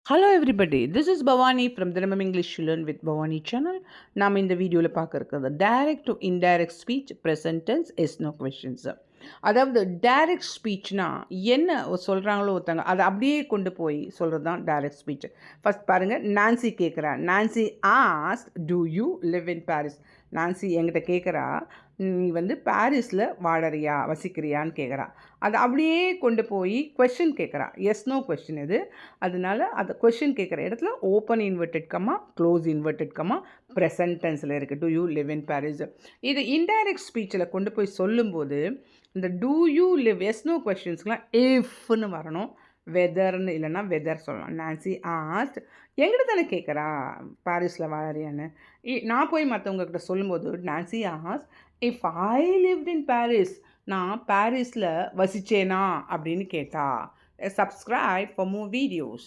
Hello everybody, this is Bhavani from the Dinamam English to Learn with Bhavani channel. நாம் இந்த வீடியோவில் பார்க்க இருக்கிறது direct to indirect speech present tense yes no questions. அதாவது direct ஸ்பீச்னா என்ன சொல்கிறாங்களோ ஒருத்தங்க அதை அப்படியே கொண்டு போய் சொல்கிறது தான் டைரக்ட் ஸ்பீச். ஃபஸ்ட் பாருங்கள், நான்சி கேட்குறா. Nancy ask, do you live in Paris? Nancy என்கிட்ட கேட்குறா, நீ வந்து பாரிஸில் வாழறியா, வசிக்கிறியான்னு கேட்குறா. அதை அப்படியே கொண்டு போய் கொஷின் கேட்குறா. எஸ் நோ கொஷின் இது. அதனால அதை கொஷின் கேட்குற இடத்துல open inverted comma, close inverted comma, present டென்ஸில் இருக்குது. Do you live in Paris. இது இன்டைரக்ட் ஸ்பீச்சில் கொண்டு போய் சொல்லும்போது இந்த do you live yes no கொஷின்ஸ்க்கெலாம் இஃப்னு வரணும். வெதர்னு இல்லைன்னா வெதர் சொல்லலாம். நான்சி ஆஸ்ட், எங்கிட்ட தானே கேட்குறா பாரிஸில் வாழறியான்னு. நான் போய் மற்றவங்கக்கிட்ட சொல்லும்போது Nancy asked if I lived in Paris, நான் பாரிஸில் வசித்தேனா அப்படின்னு கேட்டா. Subscribe for more videos.